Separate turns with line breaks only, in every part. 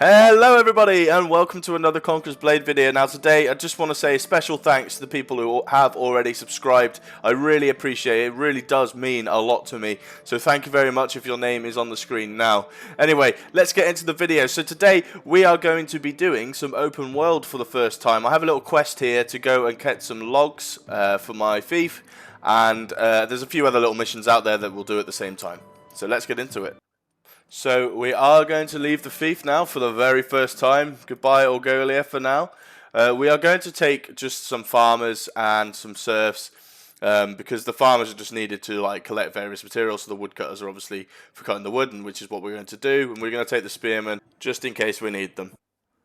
Hello everybody and welcome to another Conqueror's Blade video. Now today I just want to say a special thanks to the people who have already subscribed. I really appreciate it. It really does mean a lot to me. So thank you very much if your name is on the screen now. Anyway, let's get into the video. So today we are going to be doing some open world for the first time. I have a little quest here to go and get some logs for my thief. And there's a few other little missions out there that we'll do at the same time. So let's get into it. So we are going to leave the thief now for the very first time. Goodbye Orgolia for now. We are going to take just some farmers and some serfs because the farmers are just needed to collect various materials. So the woodcutters are obviously for cutting the wood, and which is what we're going to do. And we're going to take the spearmen just in case we need them.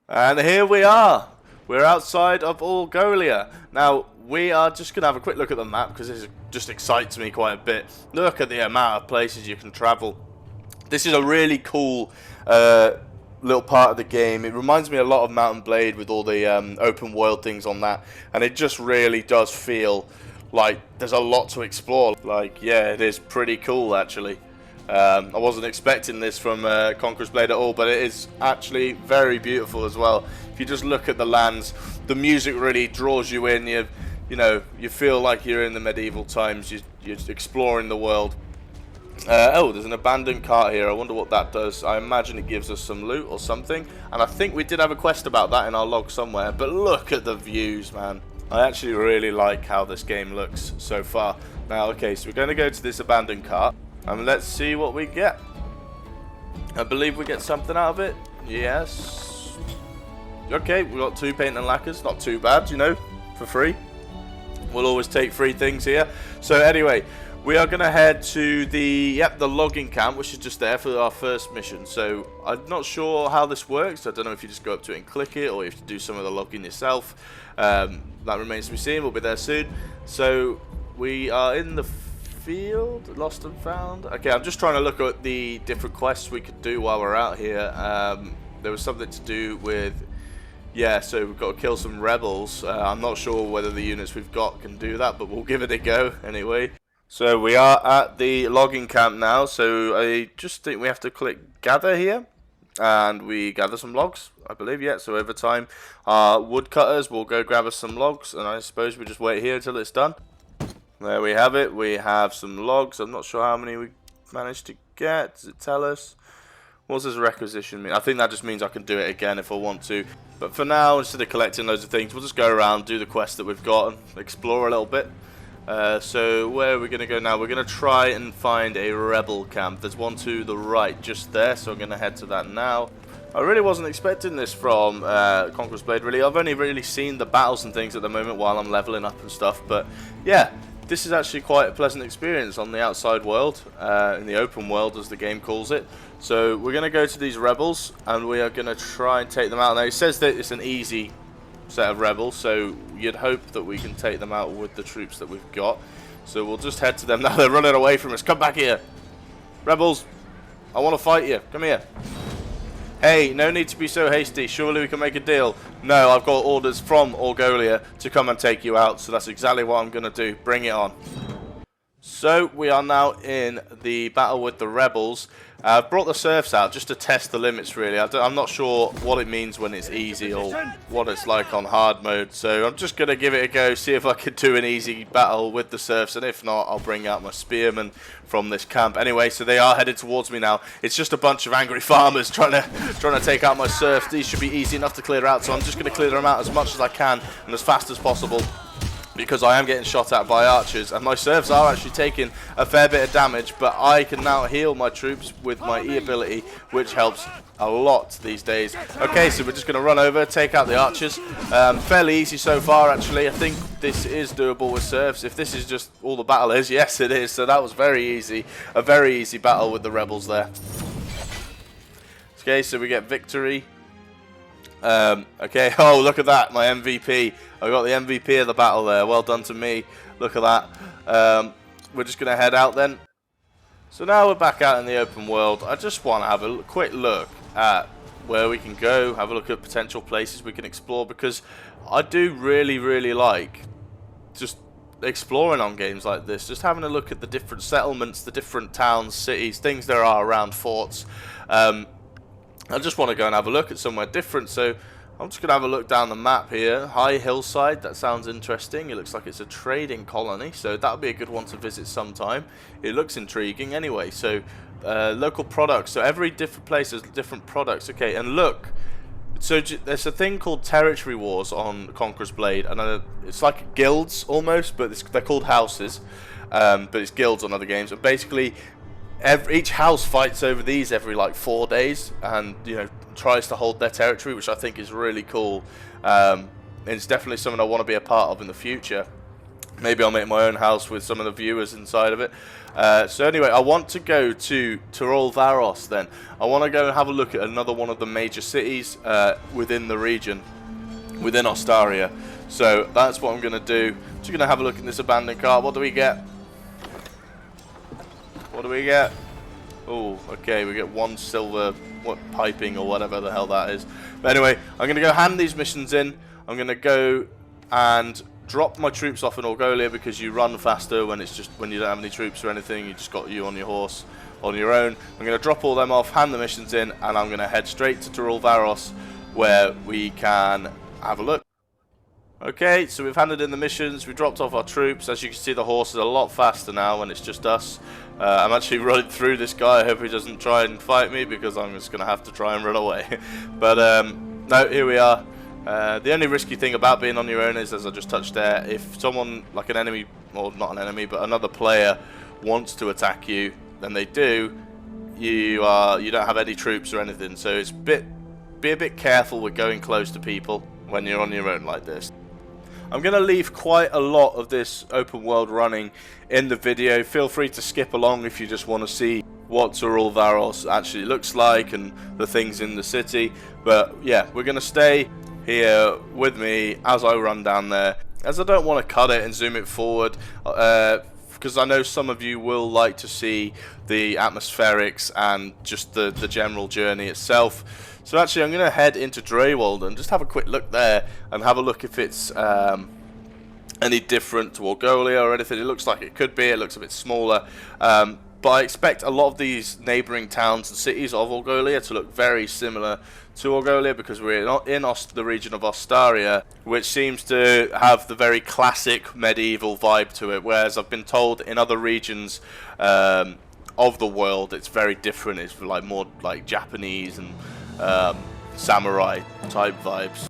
And here we are. We're outside of Orgolia. Now we are just going to have a quick look at the map because this just excites me quite a bit. Look at the amount of places you can travel. This is a really cool little part of the game. It reminds me a lot of Mount and Blade with all the open world things on that. And it just really does feel like there's a lot to explore. Like, yeah, it is pretty cool actually. I wasn't expecting this from Conqueror's Blade at all, but it is actually very beautiful as well. If you just look at the lands, the music really draws you in. You feel like you're in the medieval times. You're exploring the world. Oh, there's an abandoned cart here. I wonder what that does. I imagine it gives us some loot or something. And I think we did have a quest about that in our log somewhere. But look at the views, man. I actually really like how this game looks so far. Now, okay, so we're going to go to this abandoned cart. And let's see what we get. I believe we get something out of it. Yes. Okay, we got 2 paint and lacquers. Not too bad, for free. We'll always take free things here. So anyway, we are going to head to the logging camp, which is just there for our first mission. So I'm not sure how this works. I don't know if you just go up to it and click it, or you have to do some of the logging yourself. That remains to be seen. We'll be there soon. So we are in the field, lost and found. Okay, I'm just trying to look at the different quests we could do while we're out here. There was something to do with, so we've got to kill some rebels. I'm not sure whether the units we've got can do that, but we'll give it a go anyway. So we are at the logging camp now, so I just think we have to click gather here, and we gather some logs, I believe, so over time our woodcutters will go grab us some logs, and I suppose we just wait here until it's done. There we have it, we have some logs. I'm not sure how many we managed to get. Does it tell us? What does requisition mean? I think that just means I can do it again if I want to. But for now, instead of collecting loads of things, we'll just go around, do the quest that we've got, and explore a little bit. So where are we going to go now? We're going to try and find a rebel camp. There's one to the right just there, so I'm going to head to that now. I really wasn't expecting this from Conqueror's Blade, really. I've only really seen the battles and things at the moment while I'm leveling up and stuff, but yeah, this is actually quite a pleasant experience on the outside world, in the open world as the game calls it. So we're going to go to these rebels and we are going to try and take them out. Now it says that it's an easy set of rebels, so you'd hope that we can take them out with the troops that we've got. So we'll just head to them now. They're running away from us. Come back here, rebels. I want to fight you. Come here. Hey, no need to be so hasty. Surely we can make a deal. No, I've got orders from Orgolia to come and take you out, so that's exactly what I'm going to do. Bring it on. So we are now in the battle with the rebels. I've brought the serfs out just to test the limits, really. I'm not sure what it means when it's easy or what it's like on hard mode. So I'm just going to give it a go, see if I can do an easy battle with the serfs. And if not, I'll bring out my spearmen from this camp. Anyway, so they are headed towards me now. It's just a bunch of angry farmers trying to take out my serfs. These should be easy enough to clear out. So I'm just going to clear them out as much as I can and as fast as possible, because I am getting shot at by archers, and my serfs are actually taking a fair bit of damage, but I can now heal my troops with my E ability, which helps a lot these days. Okay, so we're just going to run over, take out the archers. Fairly easy so far, actually. I think this is doable with serfs. If this is just all the battle is, yes it is, so that was very easy. A very easy battle with the rebels there. Okay, so we get victory. Okay, oh look at that, my MVP. I got the MVP of the battle there. Well done to me. Look at that. We're just going to head out then. So now we're back out in the open world. I just want to have a quick look at where we can go, have a look at potential places we can explore, because I do really like just exploring on games like this, just having a look at the different settlements, the different towns, cities, things there are around forts. I just want to go and have a look at somewhere different, so I'm just going to have a look down the map here. High Hillside, that sounds interesting. It looks like it's a trading colony, so that would be a good one to visit sometime. It looks intriguing anyway. So local products, so every different place has different products. Okay, and look, so there's a thing called territory wars on Conqueror's Blade, and it's like guilds almost, but they're called houses, but it's guilds on other games. And basically each house fights over these every like 4 days, and tries to hold their territory, which I think is really cool. And it's definitely something I want to be a part of in the future. Maybe I'll make my own house with some of the viewers inside of it. So anyway, I want to go to Varos then. I want to go and have a look at another one of the major cities within the region, within Ostaria. So that's what I'm going to do. Just going to have a look at this abandoned cart. What do we get? What do we get? Oh, okay, we get 1 silver, piping or whatever the hell that is. But anyway, I'm going to go hand these missions in. I'm going to go and drop my troops off in Orgolia, because you run faster when you don't have any troops or anything. You just got you on your horse on your own. I'm going to drop all them off, hand the missions in, and I'm going to head straight to Varos, where we can have a look. Okay, so we've handed in the missions, we dropped off our troops. As you can see, the horse is a lot faster now when it's just us. I'm actually running through this guy. I hope he doesn't try and fight me, because I'm just going to have to try and run away. But no, here we are. The only risky thing about being on your own is, as I just touched there, if someone, like an enemy, or not an enemy, but another player wants to attack you, then they do, you don't have any troops or anything. So it's be a bit careful with going close to people when you're on your own like this. I'm going to leave quite a lot of this open world running in the video. Feel free to skip along if you just want to see what Varos actually looks like and the things in the city. But yeah, we're going to stay here with me as I run down there, as I don't want to cut it and zoom it forward, because I know some of you will like to see the atmospherics and just the general journey itself. So actually I'm going to head into Drywalder and just have a quick look there and have a look if it's any different to Orgolia or anything. It looks like it could be. It looks a bit smaller, but I expect a lot of these neighbouring towns and cities of Orgolia to look very similar to Orgolia, because we're not in the region of Ostaria, which seems to have the very classic medieval vibe to it, whereas I've been told in other regions of the world it's very different. It's like more like Japanese and samurai type vibes.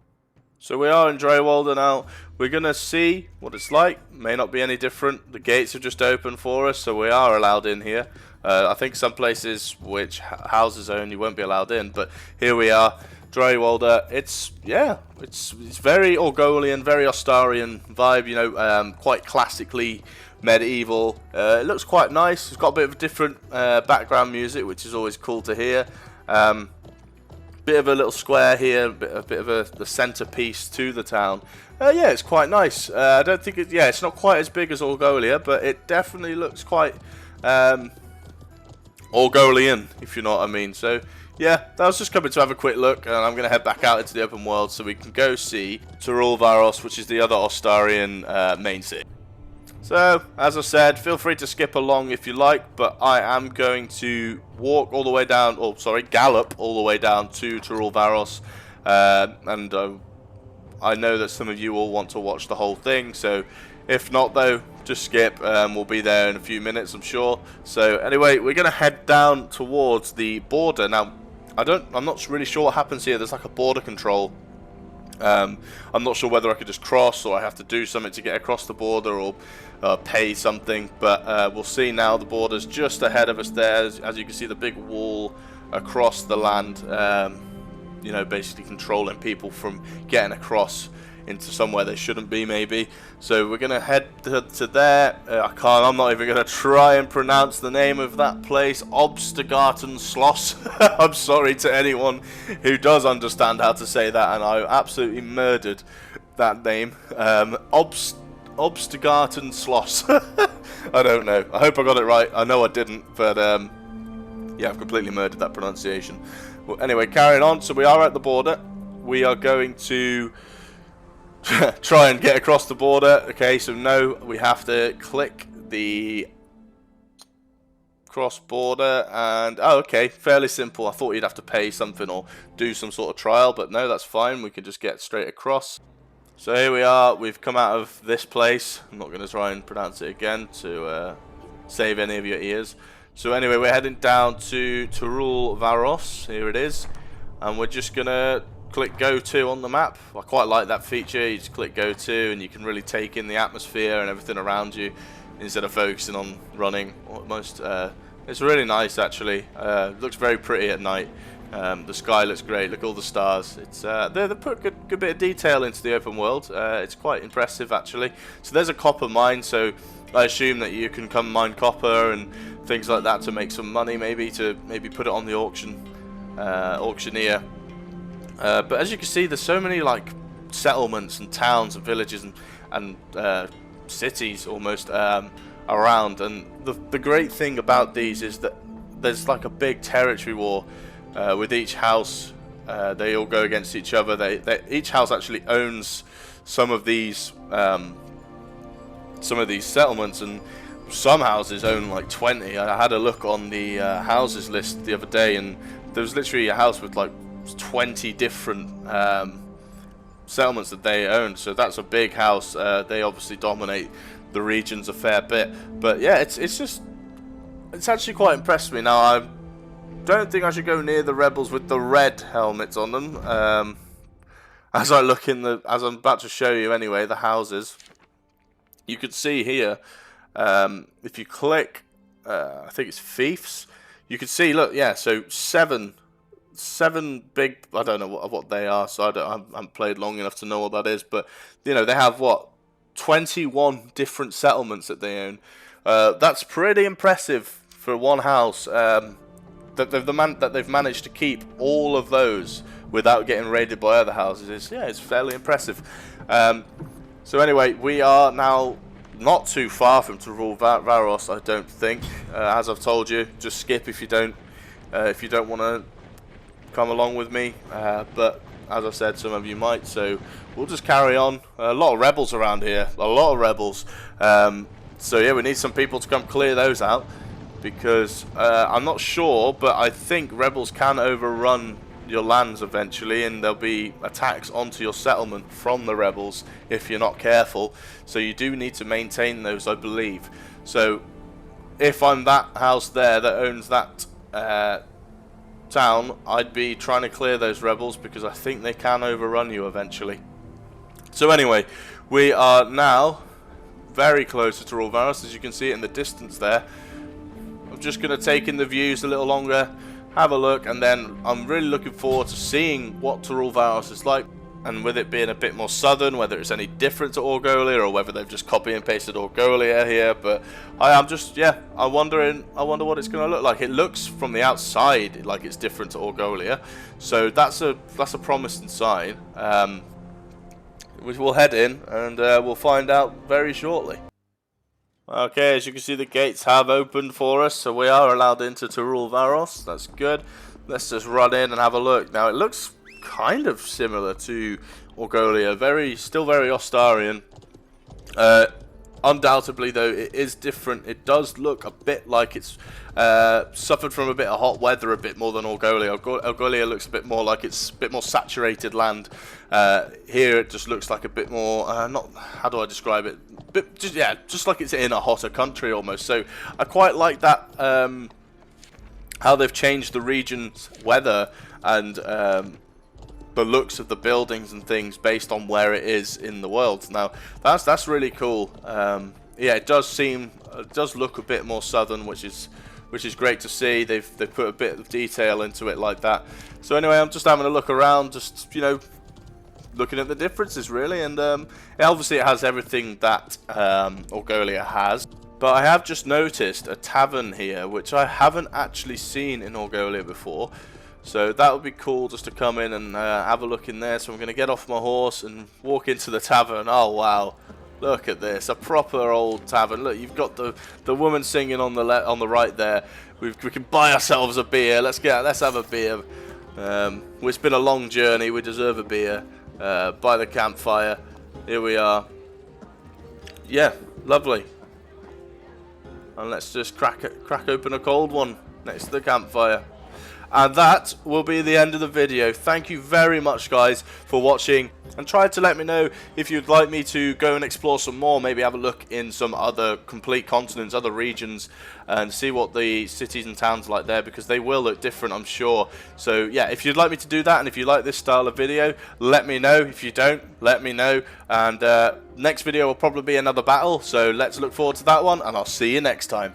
So we are in Drywalder now. We're gonna see what it's like. May not be any different. The gates have just opened for us, so we are allowed in here. I think some places which houses only won't be allowed in, but here we are, Drywalder. It's very Orgolian, very Ostarian vibe. Quite classically medieval. It looks quite nice. It's got a bit of a different background music, which is always cool to hear. Bit of a little square here, a bit of the centerpiece to the town. Yeah, it's quite nice. I don't think it's not quite as big as Orgolia, but it definitely looks quite Orgolian, if you know what I mean. So yeah, I was just coming to have a quick look, and I'm going to head back out into the open world so we can go see Varos, which is the other Ostarian main city. So, as I said, feel free to skip along if you like, but I am going to walk all the way down, gallop all the way down to Varos, and I know that some of you all want to watch the whole thing, so if not though, just skip. We'll be there in a few minutes, I'm sure. So anyway, we're going to head down towards the border. Now, I'm not really sure what happens here. There's like a border control. I'm not sure whether I could just cross or I have to do something to get across the border or pay something, but we'll see now. The border's just ahead of us there. As you can see, the big wall across the land, basically controlling people from getting across into somewhere they shouldn't be, maybe. So we're gonna head to there. I'm not even gonna try and pronounce the name of that place, Obstgarten Schloss. I'm sorry to anyone who does understand how to say that, and I absolutely murdered that name. Obstgarten Schloss. I don't know. I hope I got it right. I know I didn't, but yeah, I've completely murdered that pronunciation. Well, anyway, carrying on. So we are at the border. We are going to try and get across the border. Okay, so no, we have to click the cross border, and oh, okay, fairly simple. I thought you'd have to pay something or do some sort of trial, but no, that's fine. We can just get straight across. So here we are. We've come out of this place. I'm not going to try and pronounce it again to save any of your ears. So anyway, we're heading down to rule Varos. Here it is, and we're just gonna click go to on the map. I quite like that feature. You just click go to, and you can really take in the atmosphere and everything around you instead of focusing on running almost. It's really nice actually. Looks very pretty at night. The sky looks great. Look at all the stars. It's they put good bit of detail into the open world. It's quite impressive actually. So there's a copper mine. So I assume that you can come mine copper and things like that to make some money, maybe put it on the auctioneer. But as you can see, there's so many like settlements and towns and villages and cities almost around. And the great thing about these is that there's like a big territory war with each house. They all go against each other. Each house actually owns some of these settlements, and some houses own like 20. I had a look on the houses list the other day, and there was literally a house with like 20 different settlements that they own. So that's a big house. They obviously dominate the regions a fair bit. But yeah, it's actually quite impressed me. Now I don't think I should go near the rebels with the red helmets on them. As I'm about to show you anyway, the houses. You could see here, if you click, I think it's fiefs, you can see, look, yeah, so seven big, I don't know what they are, so I haven't played long enough to know what that is, but, you know, they have, 21 different settlements that they own. That's pretty impressive for one house, that they've managed to keep all of those without getting raided by other houses. It's fairly impressive. So anyway, we are now not too far from to rule Varos, I don't think. As I've told you, just skip if you don't want to come along with me. But as I said, some of you might, so we'll just carry on. A lot of rebels around here, a lot of rebels. So yeah, we need some people to come clear those out, because I'm not sure, but I think rebels can overrun your lands eventually, and there'll be attacks onto your settlement from the rebels if you're not careful. So you do need to maintain those, I believe. So if I'm that house there that owns that town, I'd be trying to clear those rebels, because I think they can overrun you eventually. So anyway, we are now very close to Rule Varos, as you can see it in the distance there. I'm just going to take in the views a little longer, have a look, and then I'm really looking forward to seeing what Rule Varos is like, and with it being a bit more southern, whether it's any different to Orgolia, or whether they've just copy and pasted Orgolia here. But I'm just, I wonder what it's going to look like. It looks from the outside like it's different to Orgolia, so that's a promising sign. We'll head in, and we'll find out very shortly. Okay, as you can see, the gates have opened for us, so we are allowed into Rule Varos. That's good. Let's just run in and have a look. Now, it looks kind of similar to Orgolia, still very Ostarian. Undoubtedly, though, it is different. It does look a bit like it's suffered from a bit of hot weather, a bit more than Orgolia. Orgolia looks a bit more like it's a bit more saturated land. Here, it just looks like a bit more, how do I describe it? Just like it's in a hotter country almost. So I quite like that, how they've changed the region's weather and the looks of the buildings and things based on where it is in the world. Now that's really cool. It does look a bit more southern, which is great to see. They've put a bit of detail into it like that. So anyway, I'm just having a look around, just looking at the differences really, and obviously it has everything that Orgolia has. But I have just noticed a tavern here, which I haven't actually seen in Orgolia before. So that would be cool just to come in and have a look in there. So I'm going to get off my horse and walk into the tavern. Oh wow, look at this, a proper old tavern. Look, you've got the woman singing on the right there. We can buy ourselves a beer. Let's have a beer. It's been a long journey. We deserve a beer. By the campfire. Here we are. Yeah, lovely. And let's just crack open a cold one next to the campfire. And that will be the end of the video. Thank you very much, guys, for watching. And try to let me know if you'd like me to go and explore some more. Maybe have a look in some other complete continents, other regions, and see what the cities and towns are like there, because they will look different, I'm sure. So, yeah, if you'd like me to do that, and if you like this style of video, let me know. If you don't, let me know. And next video will probably be another battle. So let's look forward to that one, and I'll see you next time.